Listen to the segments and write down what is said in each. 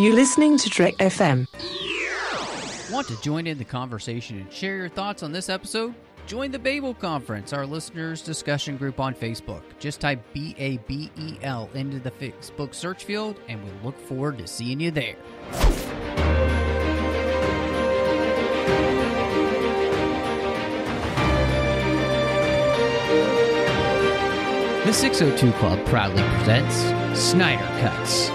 You're listening to Trek.fm. Want to join in the conversation and share your thoughts on this episode? Join the Babel Conference, our listeners' discussion group on Facebook. Just type BABEL into the Facebook search field, and we'll look forward to seeing you there. The 602 Club proudly presents Snyder Cuts,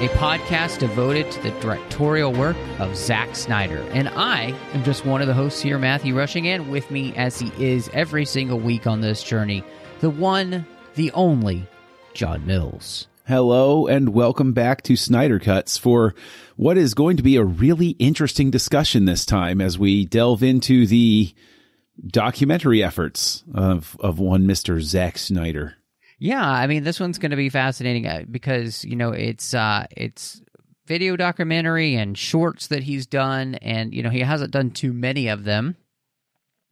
a podcast devoted to the directorial work of Zack Snyder. And I am just one of the hosts here, Matthew Rushing, and with me, as he is every single week on this journey, the one, the only, John Mills. Hello, and welcome back to Snyder Cuts for what is going to be a really interesting discussion this time as we delve into the documentary efforts of one Mr. Zack Snyder. Yeah, I mean, this one's going to be fascinating because, you know, it's video documentary and shorts that he's done, and, you know, he hasn't done too many of them.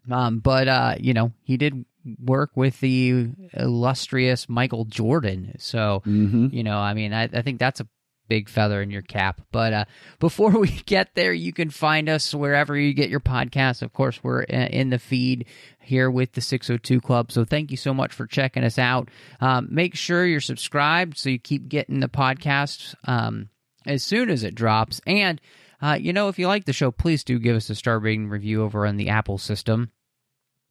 But you know, he did work with the illustrious Michael Jordan. So, you know, I mean, I think that's a big feather in your cap. But before we get there, you can find us wherever you get your podcasts. Of course, we're in the feed here with the 602 Club. So thank you so much for checking us out. Make sure you're subscribed so you keep getting the podcast as soon as it drops. And, you know, if you like the show, please do give us a star rating review over on the Apple system.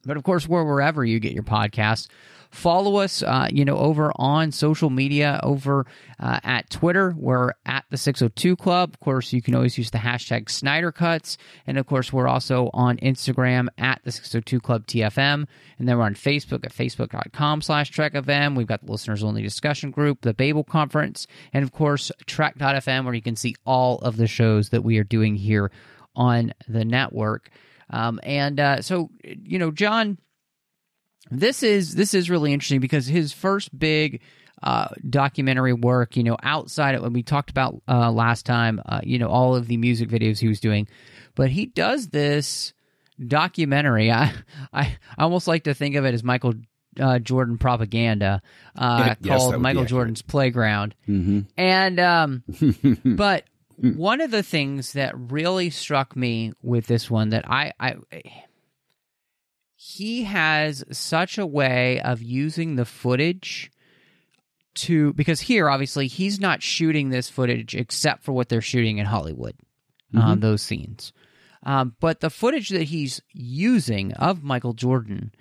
But, of course, wherever you get your podcasts, follow us, you know, over on social media, over at Twitter. We're at the 602 Club. Of course, you can always use the hashtag Snyder Cuts. And, of course, we're also on Instagram at the 602 Club TFM. And then we're on Facebook at facebook.com/Trek.fm. We've got the listeners-only discussion group, the Babel Conference, and, of course, Trek.fm, where you can see all of the shows that we are doing here on the network. So, you know, John, this is really interesting because his first big documentary work, you know, outside of what we talked about last time, you know, all of the music videos he was doing, but he does this documentary. I almost like to think of it as Michael Jordan propaganda called Michael Jordan's Playground. And but one of the things that really struck me with this one that he has such a way of using the footage because here, obviously, he's not shooting this footage except for what they're shooting in Hollywood, those scenes. But the footage that he's using of Michael Jordan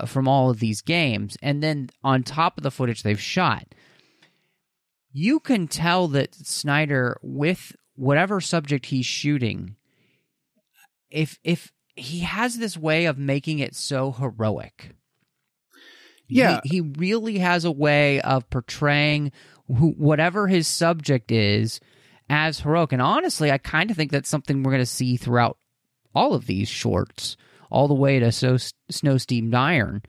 from all of these games, and then on top of the footage they've shot, you can tell that Snyder, with whatever subject he's shooting, if he has this way of making it so heroic. Yeah. He really has a way of portraying whatever his subject is as heroic. And honestly, I kind of think that's something we're going to see throughout all of these shorts, all the way to Snow Steamed Iron.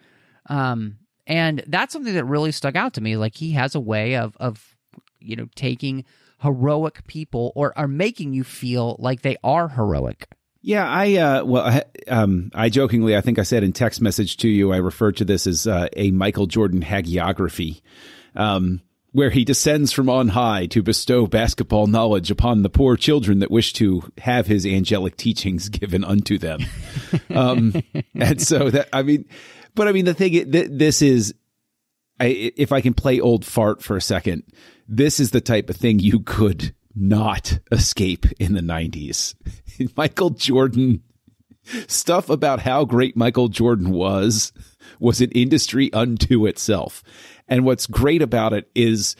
And that's something that really stuck out to me. Like, he has a way of you know, taking heroic people or are making you feel like they are heroic. Yeah, I jokingly, I think I said in text message to you, I referred to this as a Michael Jordan hagiography, where he descends from on high to bestow basketball knowledge upon the poor children that wish to have his angelic teachings given unto them. And so that, the thing, this is, if I can play old fart for a second, this is the type of thing you could not escape in the 90s. Michael Jordan, stuff about how great Michael Jordan was an industry unto itself. And what's great about it is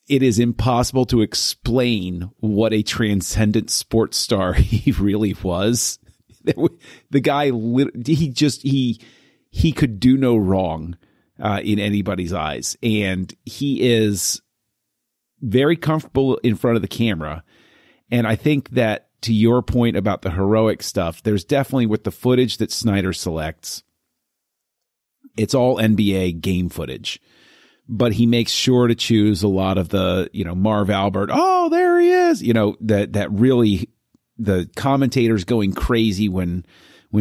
impossible to explain what a transcendent sports star he really was. The guy, he could do no wrong in anybody's eyes. And he is very comfortable in front of the camera. And I think that, to your point about the heroic stuff, there's definitely, with the footage that Snyder selects, it's all NBA game footage. But he makes sure to choose a lot of the, you know, Marv Albert, oh, there he is, you know, that really, the commentators going crazy when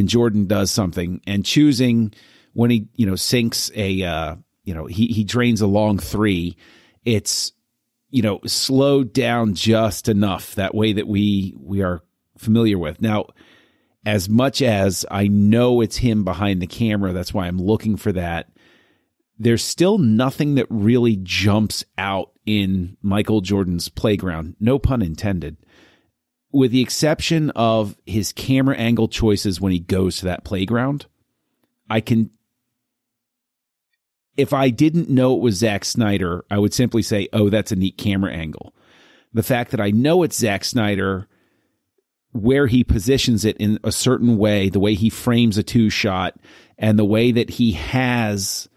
Jordan does something, and choosing when he, you know, sinks a, you know, he drains a long three. It's slowed down just enough, that way that we are familiar with. Now, as much as I know it's him behind the camera, that's why I'm looking for that, there's still nothing that really jumps out in Michael Jordan's playground, no pun intended, with the exception of his camera angle choices when he goes to that playground. If I didn't know it was Zack Snyder, I would simply say, oh, that's a neat camera angle. The fact that I know it's Zack Snyder, where he positions it in a certain way, the way he frames a two shot, and the way that he has,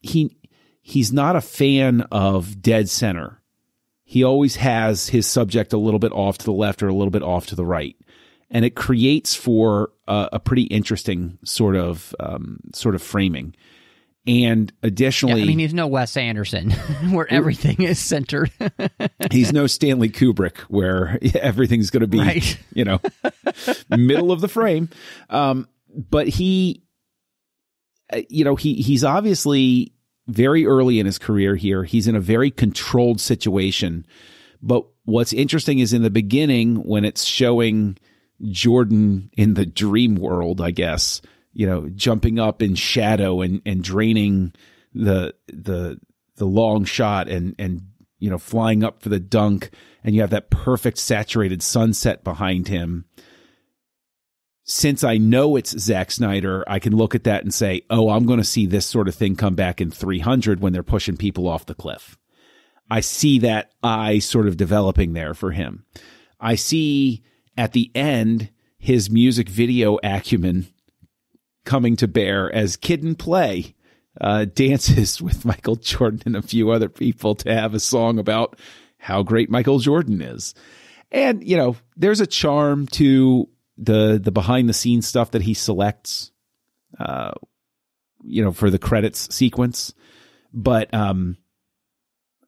he's not a fan of dead center. He always has his subject a little bit off to the left or a little bit off to the right. And it creates for a pretty interesting sort of framing. And additionally, he's no Wes Anderson where everything is centered. He's no Stanley Kubrick where everything's going to be, right. Middle of the frame. But he's obviously very early in his career here. He's in a very controlled situation. But what's interesting is in the beginning, when it's showing Jordan in the dream world, I guess, jumping up in shadow and draining the long shot and flying up for the dunk, and you have that perfect saturated sunset behind him. Since I know it's Zack Snyder, I can look at that and say, oh, I'm going to see this sort of thing come back in 300 when they're pushing people off the cliff. I see that eye sort of developing there for him. I see at the end his music video acumen coming to bear as Kid and Play dances with Michael Jordan and a few other people to have a song about how great Michael Jordan is. And, there's a charm to the behind the scenes stuff that he selects, for the credits sequence. But I'm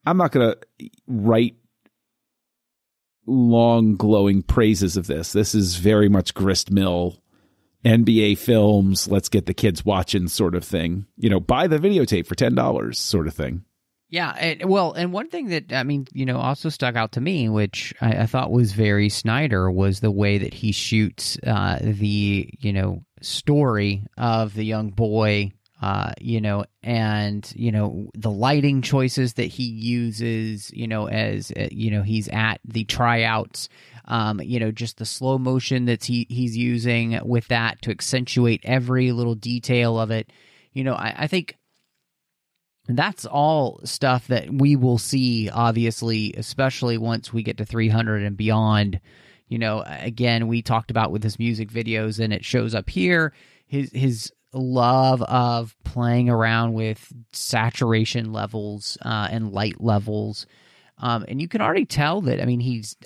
not going to write long glowing praises of this. This is very much grist mill NBA films, let's get the kids watching sort of thing. Buy the videotape for $10 sort of thing. Yeah, and one thing that, also stuck out to me, which I thought was very Snyder, was the way that he shoots the, story of the young boy, and, the lighting choices that he uses, as, he's at the tryouts. Just the slow motion that he's using with that to accentuate every little detail of it. I think that's all stuff that we will see, obviously, especially once we get to 300 and beyond. Again, we talked about with his music videos, and it shows up here, his love of playing around with saturation levels and light levels. And you can already tell that, he's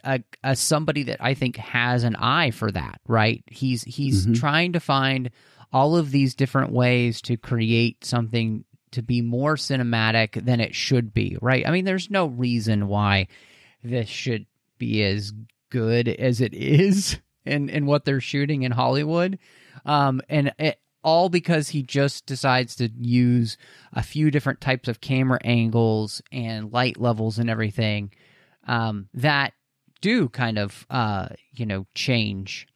somebody that I think has an eye for that, right? He's trying to find all of these different ways to create something to be more cinematic than it should be, right? There's no reason why this should be as good as it is in what they're shooting in Hollywood. And it, all because he just decides to use a few different types of camera angles and light levels and everything that do kind of, change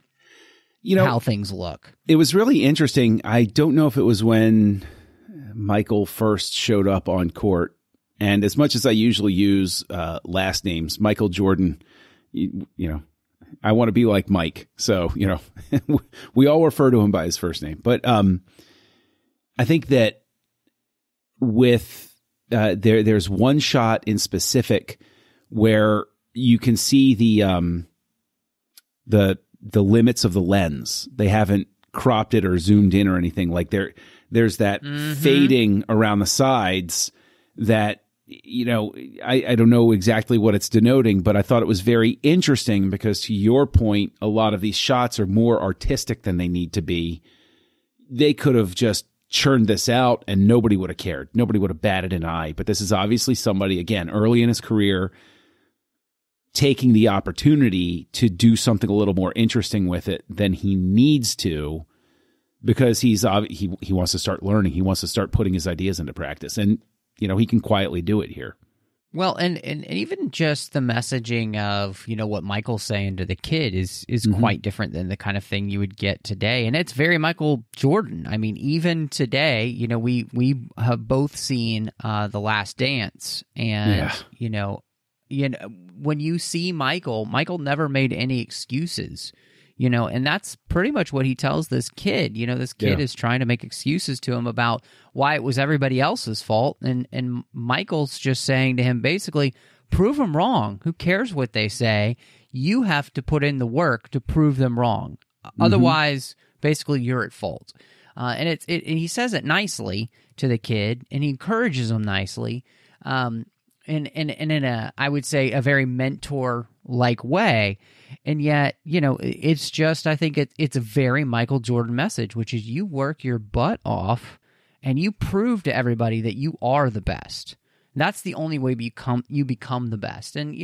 how things look. It was really interesting. I don't know if it was when Michael first showed up on court, and as much as I usually use last names, Michael Jordan, I want to be like Mike. So, we all refer to him by his first name. But I think that with there's one shot in specific where you can see the limits of the lens. They haven't cropped it or zoomed in or anything. Like there's that fading around the sides that, I don't know exactly what it's denoting, but I thought it was very interesting because, to your point, a lot of these shots are more artistic than they need to be. They could have just churned this out and nobody would have cared. Nobody would have batted an eye. But this is obviously somebody, again, early in his career, taking the opportunity to do something a little more interesting with it than he needs to, because he wants to start learning. He wants to start putting his ideas into practice. And, he can quietly do it here. Well, and even just the messaging of, what Michael's saying to the kid is quite different than the kind of thing you would get today. And it's very Michael Jordan. I mean, even today, we have both seen The Last Dance. And, when you see Michael never made any excuses. And that's pretty much what he tells this kid. This kid is trying to make excuses to him about why it was everybody else's fault. And Michael's just saying to him, basically, prove them wrong. Who cares what they say? You have to put in the work to prove them wrong. Otherwise, basically, you're at fault. And and he says it nicely to the kid, and he encourages him nicely. And in a, I would say, a very mentor-like way. And yet, it's just, I think it's a very Michael Jordan message, which is you work your butt off and you prove to everybody that you are the best. That's the only way you become the best. And,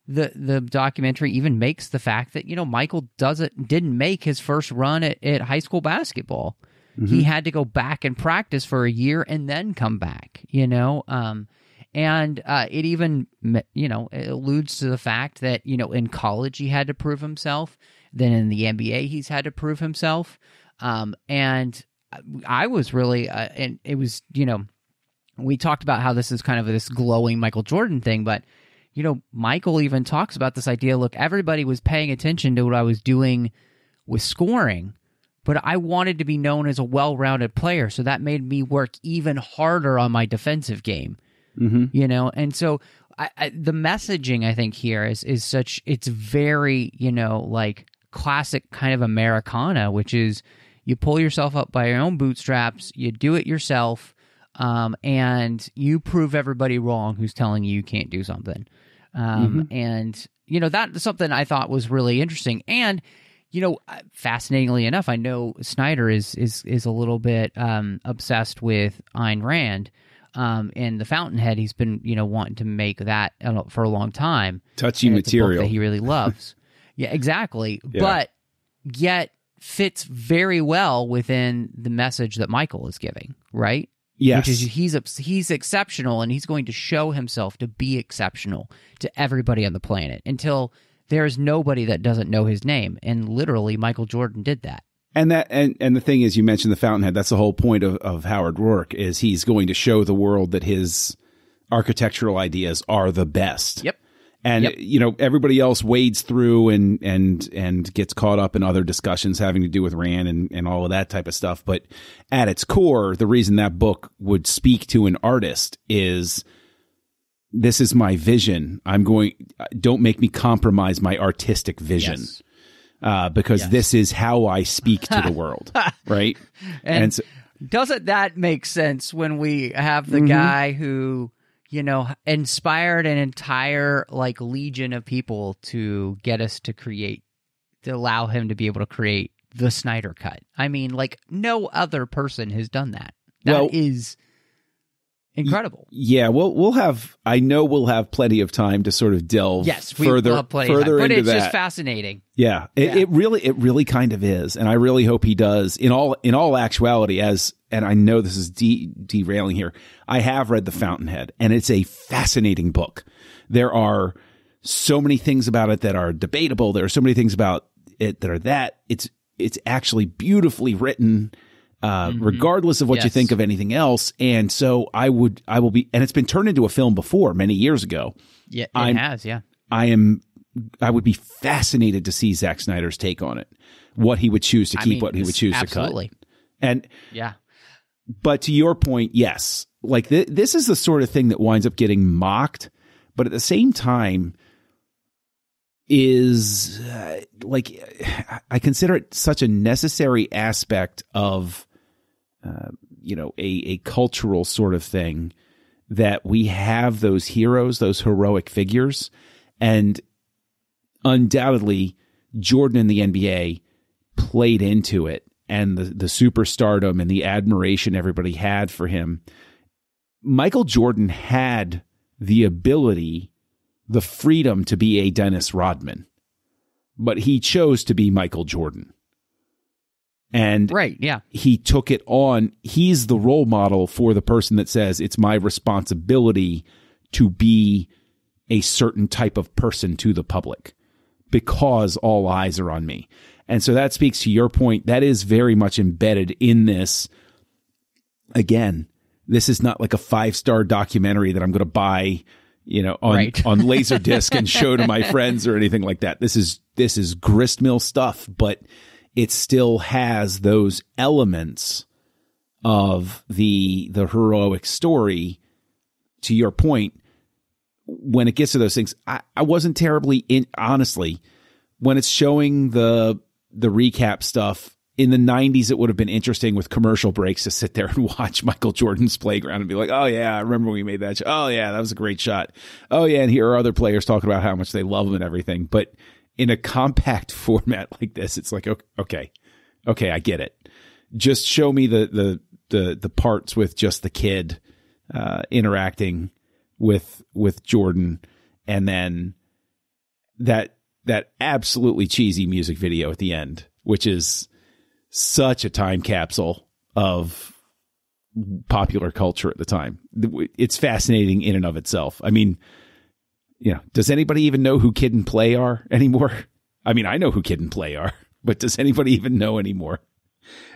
the documentary even makes the fact that, Michael didn't make his first run at high school basketball. He had to go back and practice for a year and then come back, And it even, it alludes to the fact that, in college he had to prove himself. Then in the NBA he's had to prove himself. And I was really, and it was, we talked about how this is kind of this glowing Michael Jordan thing, but, Michael even talks about this idea, look, everybody was paying attention to what I was doing with scoring, but I wanted to be known as a well-rounded player, so that made me work even harder on my defensive game. And so the messaging I think here is such, it's very, like classic kind of Americana, which is you pull yourself up by your own bootstraps, you do it yourself, and you prove everybody wrong who's telling you can't do something. And, that's something I thought was really interesting. And, fascinatingly enough, I know Snyder is a little bit obsessed with Ayn Rand. And The Fountainhead, he's been, wanting to make that for a long time. Touchy material. That he really loves. Yeah, exactly. Yeah. But yet fits very well within the message that Michael is giving, right? Yes. Which is he's exceptional, and he's going to show himself to be exceptional to everybody on the planet until there's nobody that doesn't know his name. And literally, Michael Jordan did that. And the thing is, you mentioned the Fountainhead. That's the whole point of Howard Rourke, is he's going to show the world that his architectural ideas are the best. Yep. And everybody else wades through and gets caught up in other discussions having to do with Rand and all of that type of stuff. But at its core, the reason that book would speak to an artist is, this is my vision. Don't make me compromise my artistic vision. Yes. Because this is how I speak to the world, right? And so, doesn't that make sense when we have the guy who, inspired an entire legion of people to get us to allow him to be able to create the Snyder Cut? I mean, no other person has done that. That is incredible. Yeah, we'll have plenty of time to sort of delve further into that. But it's just fascinating. Yeah, it really kind of is, and I really hope he does. In all actuality, and I know this is derailing here, I have read The Fountainhead, and it's a fascinating book. There are so many things about it that are debatable. There are so many things about it that it's actually beautifully written. Regardless of what you think of anything else. And so I will be, and it's been turned into a film before many years ago. Yeah, it has. Yeah. I would be fascinated to see Zack Snyder's take on it, what he would choose to keep, what he would choose to cut. And yeah, but to your point, yes, this is the sort of thing that winds up getting mocked, but at the same time is I consider it such a necessary aspect of a cultural sort of thing, that we have those heroes, those heroic figures, and undoubtedly Jordan in the NBA played into it, and the superstardom and the admiration everybody had for him. Michael Jordan had the ability, the freedom to be a Dennis Rodman, but he chose to be Michael Jordan. And he took it on. He's the role model for the person that says, it's my responsibility to be a certain type of person to the public because all eyes are on me. And so that speaks to your point. That is very much embedded in this. Again, this is not like a 5-star documentary that I'm going to buy, on Laserdisc and show to my friends or anything like that. This is gristmill stuff, but it still has those elements of the heroic story. To your point, when it gets to those things, I wasn't terribly honestly, when it's showing the recap stuff in the 90s, it would have been interesting with commercial breaks to sit there and watch Michael Jordan's playground and be like, oh yeah, I remember when we made that shot. Oh yeah, that was a great shot. Oh yeah, and here are other players talking about how much they love him and everything. But in a compact format like this, it's like, okay, I get it. Just show me the parts with just the kid interacting with Jordan, and then that absolutely cheesy music video at the end, which is such a time capsule of popular culture at the time. It's fascinating in and of itself. I mean, does anybody even know who Kid and Play are anymore? I mean, I know who Kid and Play are, but does anybody even know anymore?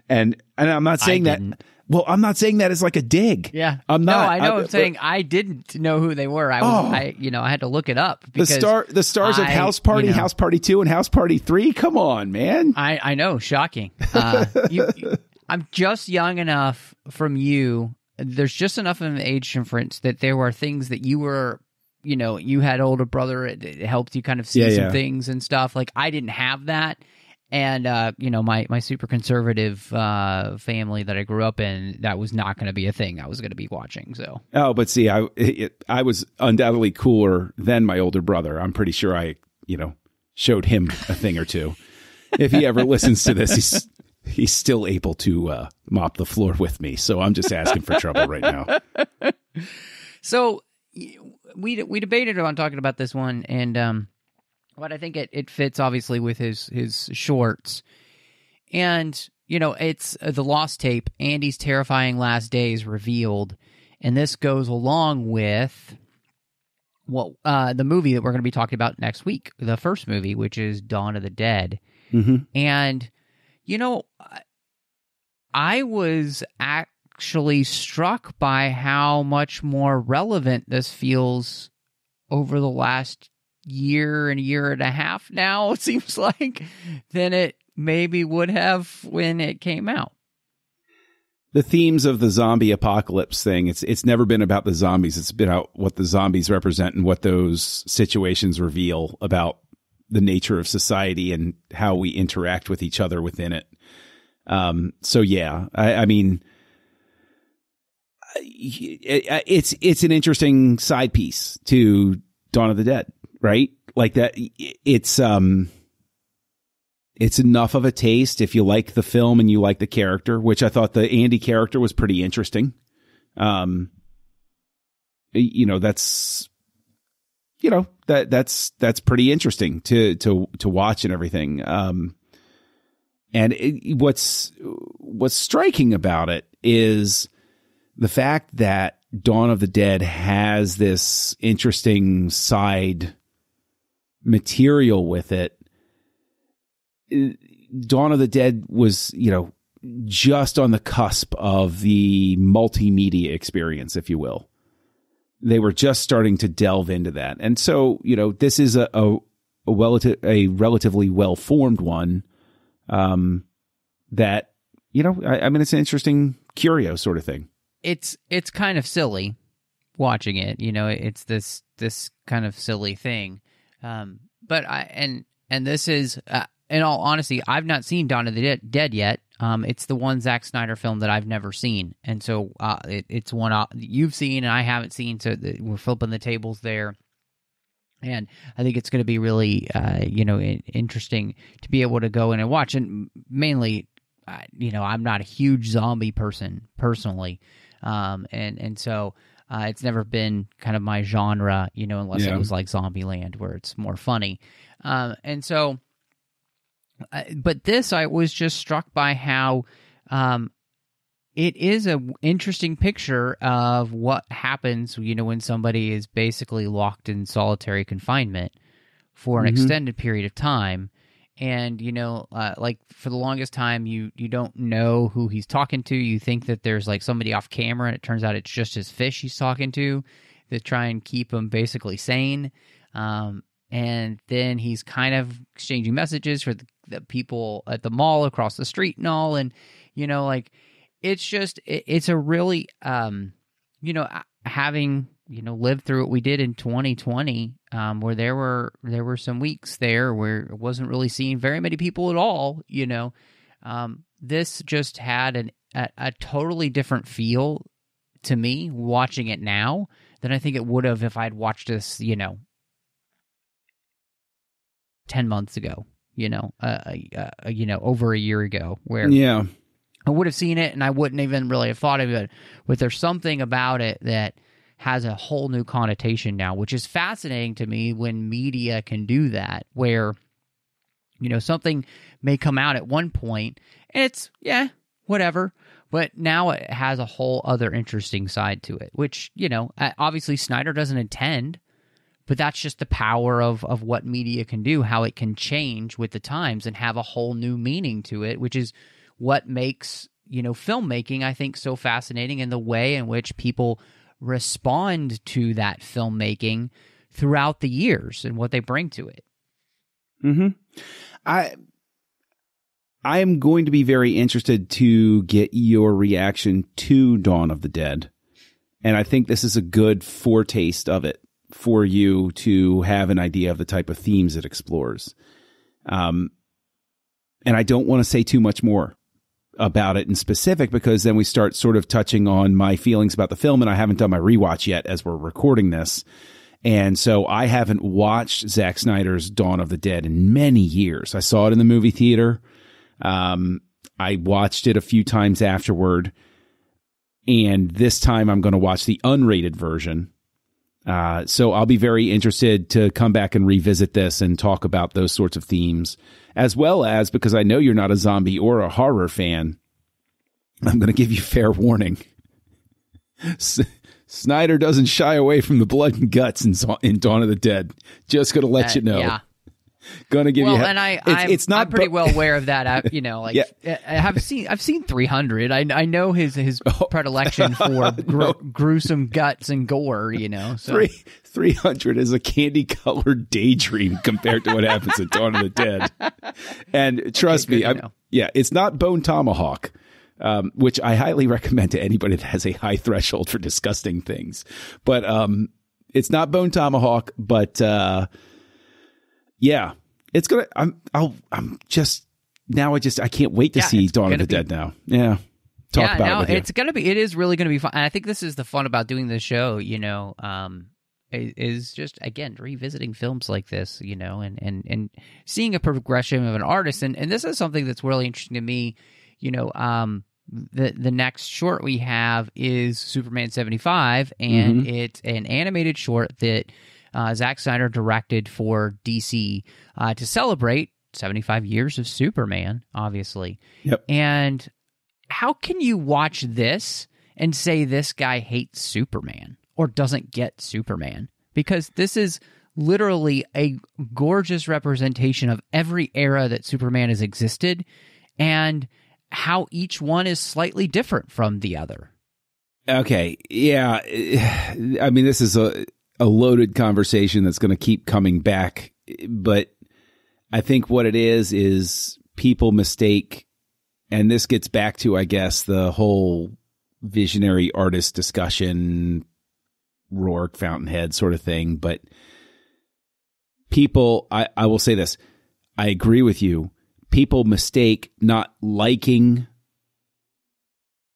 And I'm not saying that. Well, I'm not saying that as like a dig. Yeah, I'm not. No, I know. I'm saying I didn't know who they were. I had to look it up because the stars of House Party, House Party 2, and House Party 3. Come on, man. I know, shocking. I'm just young enough from you. There's just enough of an age difference that there were things that you were, you had older brother. It helped you kind of see some things and stuff. Like I didn't have that. And, my super conservative family that I grew up in, that was not going to be a thing I was going to be watching. So. Oh, but see, I was undoubtedly cooler than my older brother. I'm pretty sure I, showed him a thing or two. If he ever listens to this, he's still able to mop the floor with me. So I'm just asking for trouble right now. So we debated on talking about this one, and but I think it fits obviously with his shorts. And, it's the Lost Tape, Andy's terrifying last days revealed. And this goes along with the movie that we're going to be talking about next week, the first movie, which is Dawn of the Dead. Mm-hmm. And, I was actually struck by how much more relevant this feels over the last year and a half now, it seems like, than it maybe would have when it came out. The themes of the zombie apocalypse thing, it's never been about the zombies. It's been about what the zombies represent and what those situations reveal about the nature of society and how we interact with each other within it. So yeah, I mean, it's an interesting side piece to Dawn of the Dead. Right? Like that. It's enough of a taste if you like the film and you like the character, which I thought the Andy character was pretty interesting. That's pretty interesting to watch and everything. And what's striking about it is the fact that Dawn of the Dead has this interesting side material with it. Dawn of the Dead was, just on the cusp of the multimedia experience, if you will. They were just starting to delve into that. And so, this is a relatively well-formed one that, I mean, it's an interesting curio sort of thing. It's kind of silly watching it, it's this kind of silly thing. But this is, in all honesty, I've not seen Dawn of the Dead yet. It's the one Zack Snyder film that I've never seen. And so, it's one you've seen and I haven't seen. So we're flipping the tables there. And I think it's going to be really, interesting to be able to go in and watch. And mainly, I'm not a huge zombie person personally. And so, it's never been kind of my genre, unless it was like Zombieland, where it's more funny. And so, but this, I was just struck by how it is an interesting picture of what happens, when somebody is basically locked in solitary confinement for an extended period of time. And, like for the longest time, you don't know who he's talking to. You think that there's like somebody off camera, and it turns out it's just his fish he's talking to try and keep him basically sane. And then he's kind of exchanging messages for the people at the mall across the street and all. And, it's a really, having, lived through what we did in 2020, where there were some weeks there where it wasn't really seeing very many people at all, this just had a totally different feel to me watching it now than I think it would have if I'd watched this, 10 months ago, over a year ago, where I would have seen it and I wouldn't even really have thought of it. But there's something about it that has a whole new connotation now, which is fascinating to me when media can do that, where, something may come out at one point and it's, whatever. But now it has a whole other interesting side to it, which, obviously Snyder doesn't intend. But that's just the power of what media can do, how it can change with the times and have a whole new meaning to it, which is what makes, filmmaking, I think, so fascinating, and the way in which people respond to that filmmaking throughout the years and what they bring to it. I am going to be very interested to get your reaction to Dawn of the Dead. And I think this is a good foretaste of it, for you to have an idea of the type of themes it explores. And I don't want to say too much more about it in specific, because then we start sort of touching on my feelings about the film, and I haven't done my rewatch yet as we're recording this. And so I haven't watched Zack Snyder's Dawn of the Dead in many years. I saw it in the movie theater. I watched it a few times afterward. And this time I'm going to watch the unrated version. So I'll be very interested to come back and revisit this and talk about those sorts of themes, as well as, because I know you're not a zombie or a horror fan, I'm going to give you fair warning. Snyder doesn't shy away from the blood and guts in Dawn of the Dead. Just going to let you know. Yeah. Going to give you. And I'm pretty well aware of that. I've seen 300. I know his predilection for gruesome guts and gore. So 300 is a candy colored daydream compared to what happens at Dawn of the Dead. And trust me, it's not Bone Tomahawk, which I highly recommend to anybody that has a high threshold for disgusting things. But it's not Bone Tomahawk, but. Yeah, it's gonna. I can't wait to see Dawn of the Dead now. Yeah, talk about it with you. It's gonna be. It is really gonna be fun. And I think this is the fun about doing this show. Is just again revisiting films like this. And seeing a progression of an artist. And this is something that's really interesting to me. The next short we have is Superman 75, and it's an animated short that. Zack Snyder directed for DC to celebrate 75 years of Superman, obviously. Yep. And how can you watch this and say this guy hates Superman or doesn't get Superman? Because this is literally a gorgeous representation of every era that Superman has existed and how each one is slightly different from the other. Okay. Yeah. I mean, this is a loaded conversation that's going to keep coming back. But I think what it is people mistake, and this gets back to, I guess, the whole visionary artist discussion, Rourke, Fountainhead sort of thing. But people, I will say this, I agree with you. People mistake not liking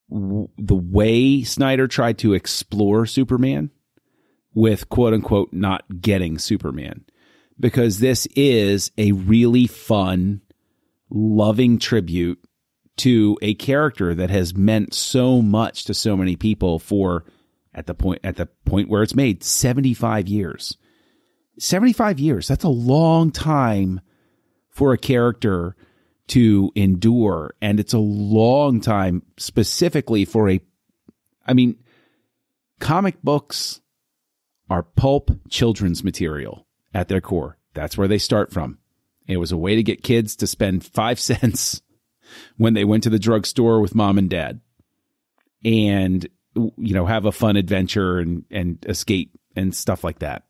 the way Snyder tried to explore Superman with quote unquote not getting Superman, because this is a really fun, loving tribute to a character that has meant so much to so many people for at the point where it's made 75 years. 75 years. That's a long time for a character to endure. And it's a long time specifically for comic books are pulp children's material at their core. That's where they start from. It was a way to get kids to spend 5 cents when they went to the drugstore with mom and dad and, have a fun adventure and escape and stuff like that.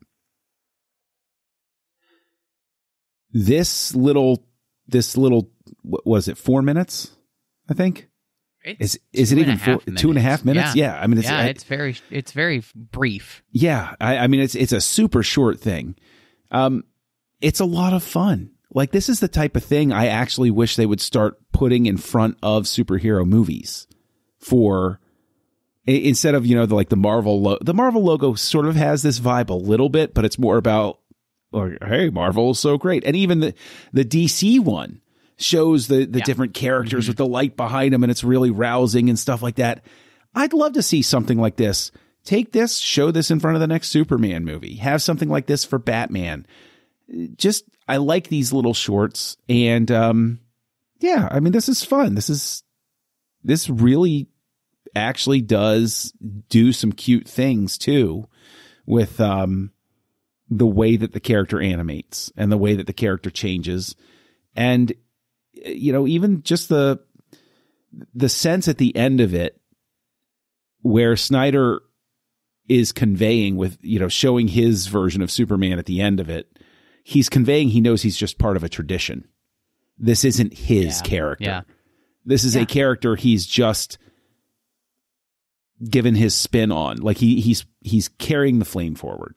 This little, what was it, 4 minutes, I think? Is it even 2.5 minutes? Yeah. I mean, it's very brief. Yeah. It's a super short thing. It's a lot of fun. Like, this is the type of thing I actually wish they would start putting in front of superhero movies instead of, the Marvel the Marvel logo sort of has this vibe a little bit, but it's more about, hey, Marvel is so great. And even the DC one shows the different characters with the light behind them, and it's really rousing and stuff like that. I'd love to see something like this. Take this, show this in front of the next Superman movie. Have something like this for Batman. I like these little shorts, and this is fun. This really actually does do some cute things too with the way that the character animates and the way that the character changes. And even just the sense at the end of it where Snyder is conveying with, showing his version of Superman at the end of it, he's conveying he knows he's just part of a tradition. This isn't his character. Yeah. This is a character he's just given his spin on. Like he's carrying the flame forward.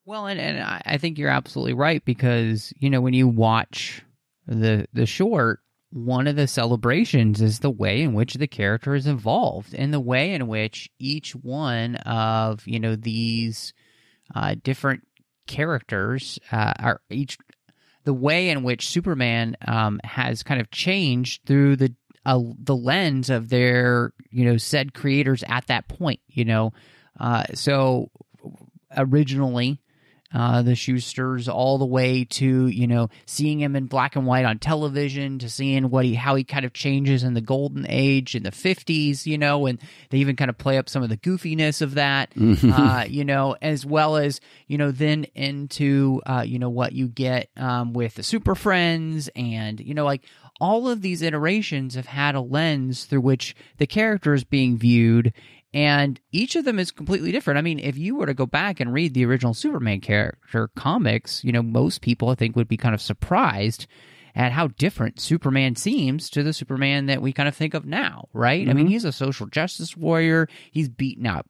Well, and I think you're absolutely right, because, when you watch the short, one of the celebrations is the way in which the character is evolved, and the way in which each one of, these different characters the way in which Superman has kind of changed through the lens of their, said creators at that point, so originally, the Schusters, all the way to, seeing him in black and white on television, to seeing how he kind of changes in the golden age in the 50s, and they even kind of play up some of the goofiness of that, as well as, then into, what you get with the Super Friends, and, all of these iterations have had a lens through which the character is being viewed. And each of them is completely different. I mean, if you were to go back and read the original Superman character comics, most people, I think, would be kind of surprised at how different Superman seems to the Superman that we kind of think of now, right? Mm-hmm. I mean, he's a social justice warrior. He's beating up,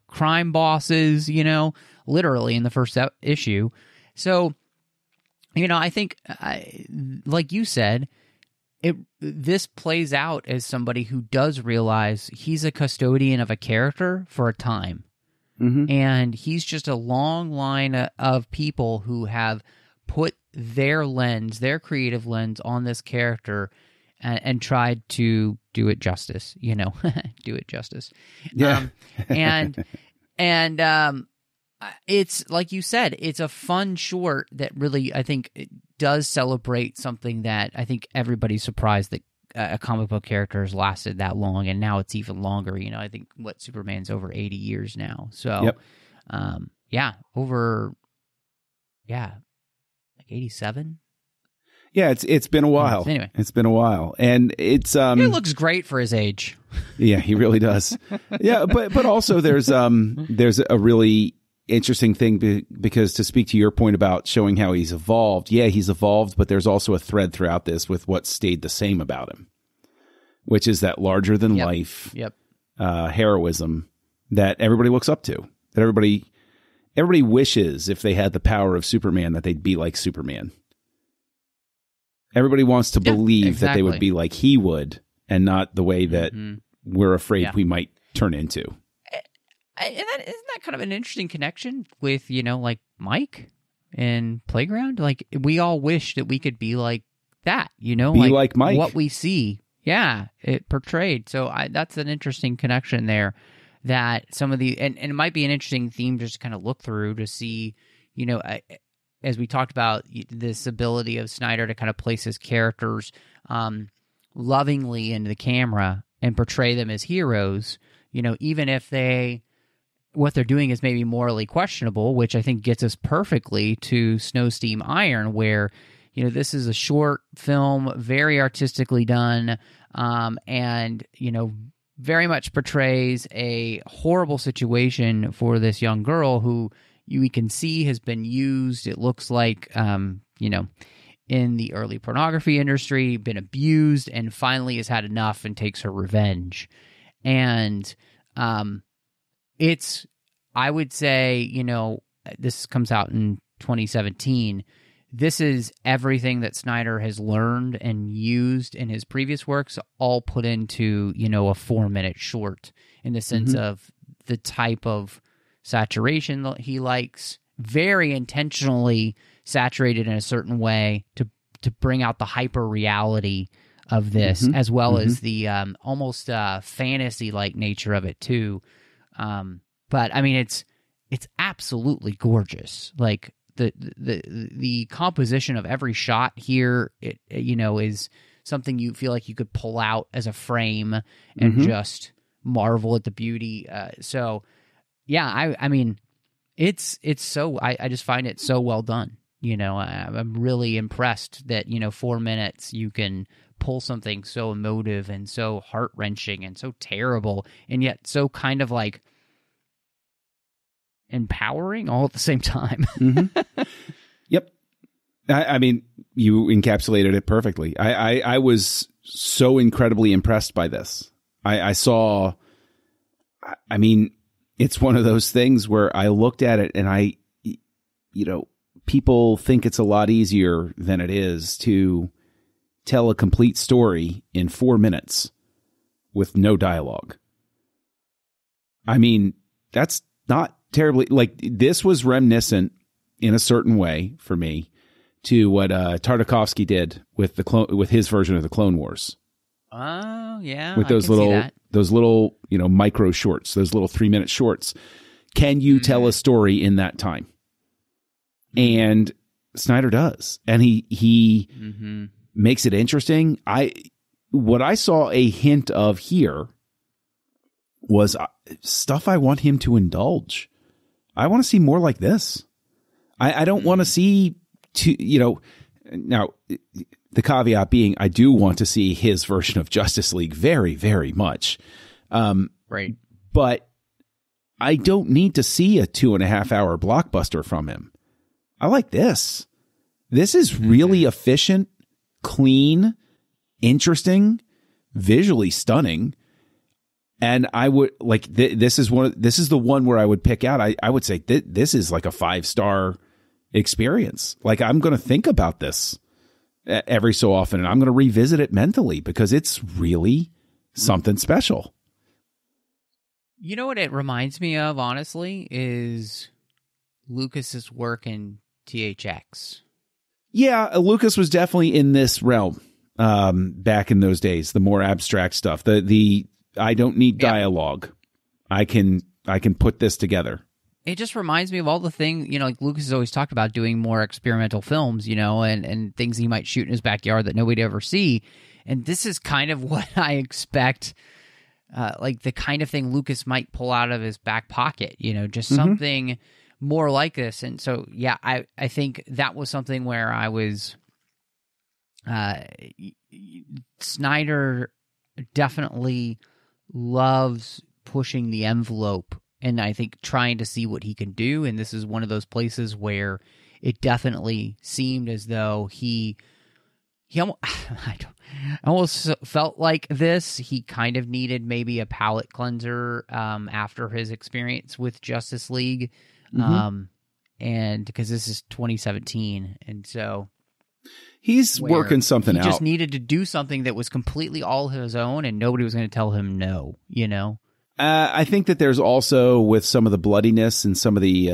crime bosses, literally in the first issue. So, I think, like you said, this plays out as somebody who does realize he's a custodian of a character for a time. Mm-hmm. And he's just a long line of people who have put their lens, their creative lens on this character and tried to do it justice, do it justice. Yeah. It's like you said, it's a fun short that really, I think, does celebrate something that I think everybody's surprised that a comic book character has lasted that long, and now it's even longer. I think Superman's over 80 years now. So, like 87. Yeah, it's been a while. Anyway, it's been a while, and it's he looks great for his age. Yeah, he really does. Yeah, but also there's a really interesting thing because, to speak to your point about showing how he's evolved, he's evolved, but there's also a thread throughout this with what stayed the same about him, which is that larger than life heroism that everybody looks up to, that everybody wishes, if they had the power of Superman, that they'd be like Superman. Everybody wants to believe that they would be like he would, and not the way that we're afraid we might turn into. And isn't that kind of an interesting connection with, like Mike in Playground? Like, we all wish that we could be like that, like Mike. What we see. Yeah, it portrayed. So that's an interesting connection there, that some of the, and it might be an interesting theme just to kind of look through to see, as we talked about, this ability of Snyder to kind of place his characters lovingly into the camera and portray them as heroes, even if what they're doing is maybe morally questionable, which I think gets us perfectly to Snow, Steam, Iron, where, this is a short film, very artistically done, and, very much portrays a horrible situation for this young girl who we can see has been used. It looks like, in the early pornography industry, been abused, and finally has had enough and takes her revenge. And I would say, this comes out in 2017. This is everything that Snyder has learned and used in his previous works, all put into, a 4-minute short, in the sense of the type of saturation that he likes, very intentionally saturated in a certain way to bring out the hyper reality of this, as well as the almost fantasy-like nature of it too. But I mean, it's absolutely gorgeous. Like the composition of every shot here, is something you feel like you could pull out as a frame and just marvel at the beauty. So yeah, I mean, it's so, I just find it so well done. I'm really impressed that, 4 minutes you can pull something so emotive and so heart-wrenching and so terrible, and yet so kind of like empowering all at the same time. Yep. I mean, you encapsulated it perfectly. I was so incredibly impressed by this. I saw, I mean, it's one of those things where I looked at it and people think it's a lot easier than it is to tell a complete story in 4 minutes with no dialogue. I mean, that's not terribly, like, this was reminiscent in a certain way for me to what Tartakovsky did with with his version of the Clone Wars. Oh yeah, with those little micro shorts, those little 3-minute shorts. Can you tell a story in that time? And Snyder does, and he makes it interesting. What I saw a hint of here was stuff I want him to indulge. I want to see more like this. I don't want to see now the caveat being I do want to see his version of Justice League very, very much. Right. But I don't need to see a 2.5-hour blockbuster from him. I like this. This is really efficient, clean, interesting, visually stunning. And I would like this is the one where I would pick out. I would say this is like a 5-star experience. Like, I'm going to think about this every so often, and I'm going to revisit it mentally because it's really something special. You know what it reminds me of, honestly, is Lucas's work in THX. Yeah, Lucas was definitely in this realm back in those days. The more abstract stuff. The I don't need dialogue. I can put this together. It just reminds me of all the things, like Lucas has always talked about doing more experimental films, and things he might shoot in his backyard that nobody ever see. And this is kind of what I expect, like the kind of thing Lucas might pull out of his back pocket, just something more like this. And so, yeah, I think that was something where I was, Snyder definitely loves pushing the envelope and I think trying to see what he can do. And this is one of those places where it definitely seemed as though he almost felt like this. He kind of needed maybe a palate cleanser after his experience with Justice League. And because this is 2017. And so he's working something out. He just needed to do something that was completely all his own and nobody was going to tell him no, I think that there's also, with some of the bloodiness and some of the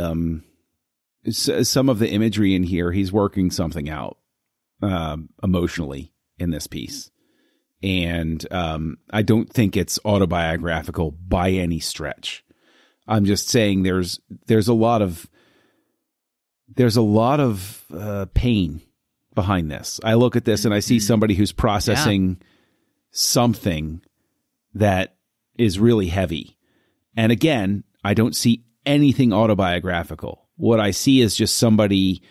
imagery in here, he's working something out emotionally in this piece. And I don't think it's autobiographical by any stretch. I'm just saying there's a lot of there's a lot of pain behind this. I look at this and I see somebody who's processing something that is really heavy. And again, I don't see anything autobiographical. What I see is just somebody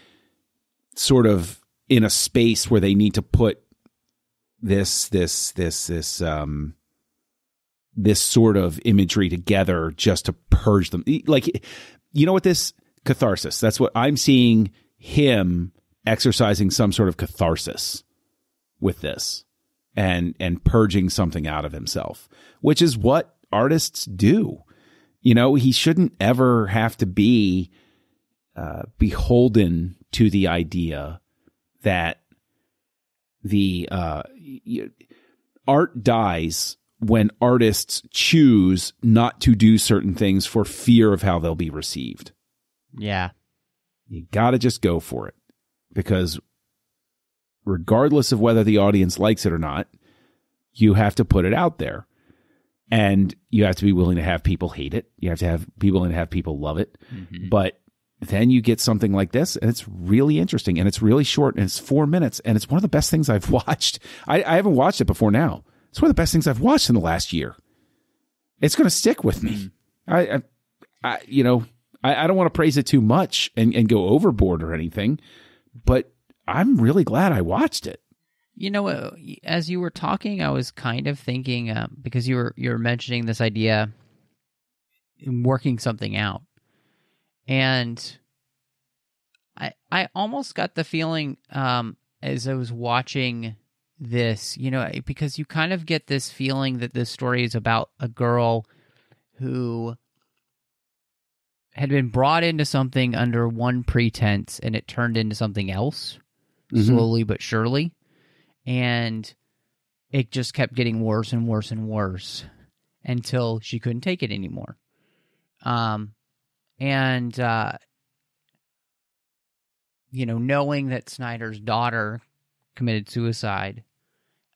sort of in a space where they need to put this sort of imagery together just to purge them. Like, you know what, this catharsis, that's what I'm seeing, him exercising some sort of catharsis with this and purging something out of himself, which is what artists do. You know, he shouldn't ever have to be beholden to the idea that the art dies when artists choose not to do certain things for fear of how they'll be received. Yeah. You got to just go for it, because regardless of whether the audience likes it or not, you have to put it out there. And you have to be willing to have people hate it. You have to be willing to have people love it. Mm-hmm. But then you get something like this, and it's really interesting, and it's really short, and it's 4 minutes, and it's one of the best things I've watched. I haven't watched it before now. It's one of the best things I've watched in the last year. It's going to stick with me. I don't want to praise it too much and go overboard or anything, but I'm really glad I watched it. You know, as you were talking, I was kind of thinking, because you were mentioning this idea in working something out. And I almost got the feeling as I was watching this, you know, because you kind of get this feeling that this story is about a girl who had been brought into something under one pretense, and it turned into something else, slowly but surely. And it just kept getting worse and worse and worse until she couldn't take it anymore. Knowing that Snyder's daughter committed suicide,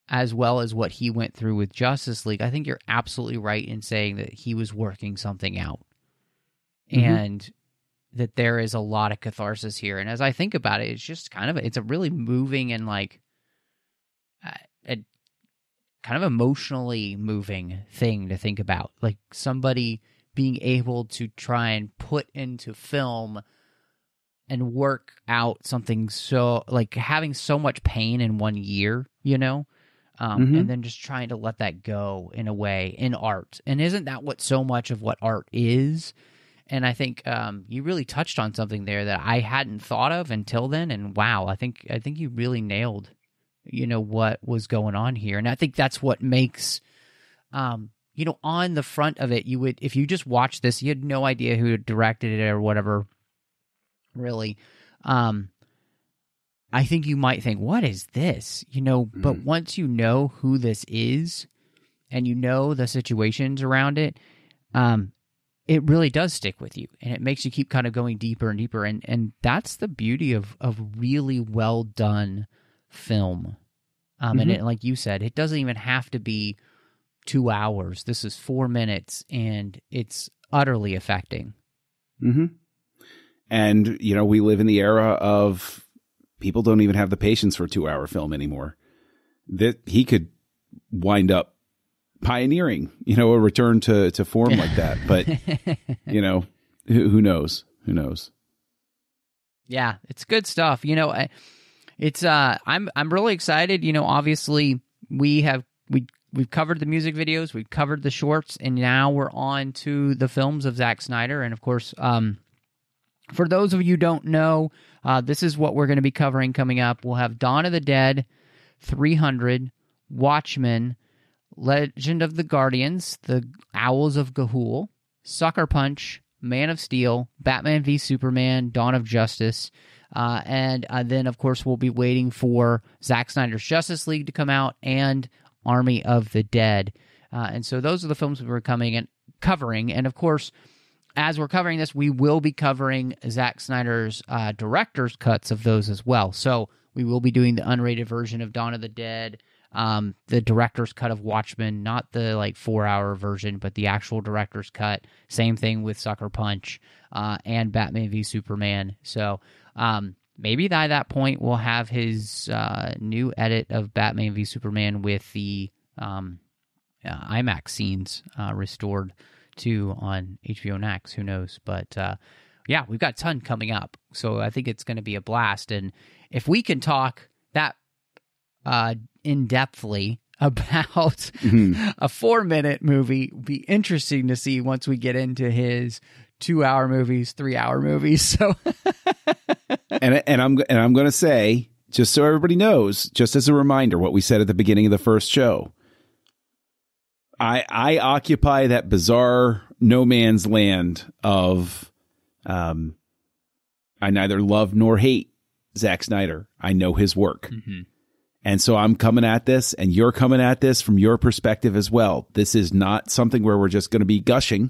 as well as what he went through with Justice League, I think you're absolutely right in saying that he was working something out. And that there is a lot of catharsis here. And as I think about it, it's just it's a really moving and like a kind of emotionally moving thing to think about. Like somebody being able to try and put into film and work out something so, like having so much pain in 1 year, you know? And then just trying to let that go in a way in art. And isn't that what so much of what art is? And I think you really touched on something there that I hadn't thought of until then. And wow, I think you really nailed, you know, what was going on here. And I think that's what makes, on the front of it, you would, if you just watched this, you had no idea who directed it or whatever, really. I think you might think, what is this? You know, but once you know who this is and you know the situations around it, it really does stick with you, and it makes you keep kind of going deeper and deeper. And that's the beauty of really well done film. And it, like you said, it doesn't even have to be 2 hours. This is 4 minutes, and it's utterly affecting. And, you know, we live in the era of people don't even have the patience for a 2-hour film anymore. That he could wind up pioneering, you know, a return to form like that. But, you know, who knows? Who knows? Yeah, it's good stuff. You know, I'm really excited. You know, obviously we've covered the music videos, we've covered the shorts, and now we're on to the films of Zack Snyder. And of course, for those of you who don't know, this is what we're going to be covering coming up. We'll have Dawn of the Dead, 300, Watchmen, Legend of the Guardians, The Owls of Ga'Hoole, Sucker Punch, Man of Steel, Batman v Superman, Dawn of Justice, and then, of course, we'll be waiting for Zack Snyder's Justice League to come out and Army of the Dead. And so those are the films we're covering. And, of course, as we're covering this, we will be covering Zack Snyder's director's cuts of those as well. So we will be doing the unrated version of Dawn of the Dead, the director's cut of Watchmen, not the 4-hour version, but the actual director's cut. Same thing with Sucker Punch and Batman v Superman. So Maybe by that point we'll have his new edit of Batman v Superman with the IMAX scenes restored too on HBO Max. Who knows? But yeah, we've got a ton coming up, so I think it's going to be a blast. And if we can talk that in-depthly about a 4-minute movie, it'll be interesting to see once we get into his 2-hour movies, 3-hour movies. So, and I'm going to say, just so everybody knows, just as a reminder, what we said at the beginning of the first show. I occupy that bizarre no man's land of, I neither love nor hate Zack Snyder. I know his work. Mm-hmm. And so I'm coming at this, and you're coming at this from your perspective as well. This is not something where we're just going to be gushing,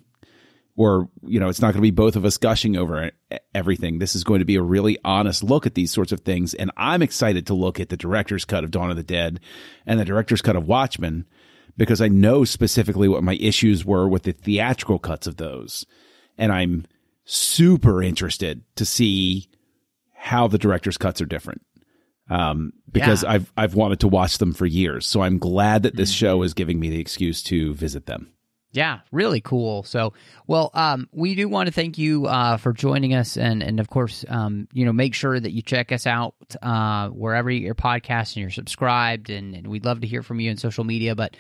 or, it's not going to be both of us gushing over everything. This is going to be a really honest look at these sorts of things. And I'm excited to look at the director's cut of Dawn of the Dead and the director's cut of Watchmen, because I know specifically what my issues were with the theatrical cuts of those. And I'm super interested to see how the director's cuts are different. Because I've wanted to watch them for years. So I'm glad that this show is giving me the excuse to visit them. Yeah, really cool. So, well, we do want to thank you for joining us, and of course, make sure that you check us out wherever you get your podcast and you're subscribed, and we'd love to hear from you on social media. But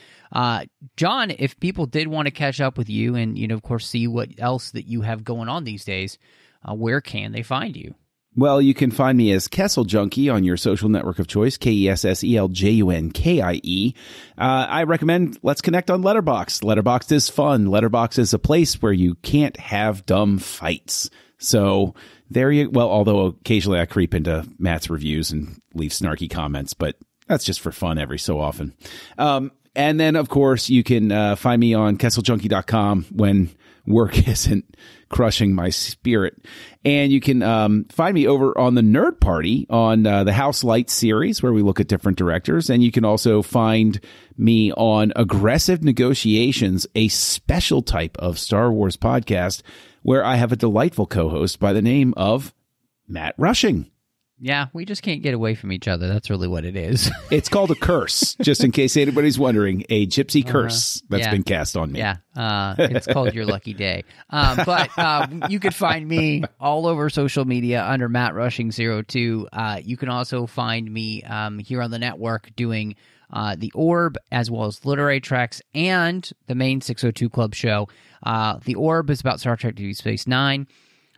John, if people did want to catch up with you and of course see what else that you have going on these days, where can they find you? Well, you can find me as Kessel Junkie on your social network of choice, KESSELJUNKIE. I recommend Let's Connect on Letterboxd. Letterboxd is fun. Letterboxd is a place where you can't have dumb fights. So although occasionally I creep into Matt's reviews and leave snarky comments, but that's just for fun every so often. And then, of course, you can find me on KesselJunkie.com when work isn't crushing my spirit. And you can find me over on the Nerd Party on the House Lights series, where we look at different directors. And you can also find me on Aggressive Negotiations, a special type of Star Wars podcast, where I have a delightful co-host by the name of Matt Rushing. Yeah, we just can't get away from each other. That's really what it is. It's called a curse, just in case anybody's wondering. A gypsy curse that's been cast on me. Yeah, it's called Your Lucky Day. But you could find me all over social media under Matt Rushing02. You can also find me here on the network doing The Orb, as well as Literary Treks and the main 602 Club show. The Orb is about Star Trek Deep Space Nine.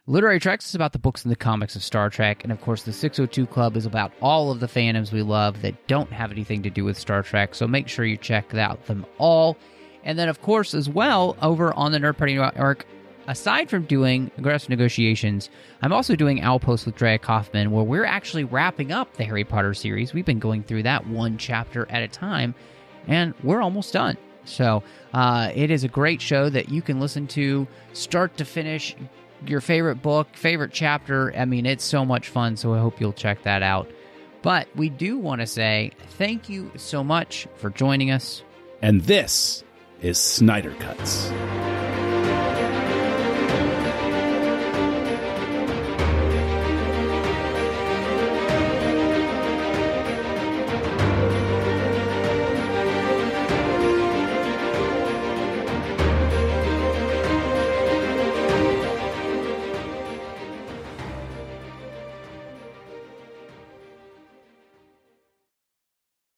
Literary Treks is about the books and the comics of Star Trek, and of course the 602 Club is about all of the fandoms we love that don't have anything to do with Star Trek, so make sure you check out them all. And then of course as well, over on the Nerd Party Network, aside from doing Aggressive Negotiations, I'm also doing Outpost with Drea Kaufman, where we're actually wrapping up the Harry Potter series. We've been going through that one chapter at a time, and we're almost done. So it is a great show that you can listen to start to finish, your favorite book, favorite chapter. I mean, it's so much fun, so I hope you'll check that out. But we do want to say thank you so much for joining us. And this is Snyder Cuts.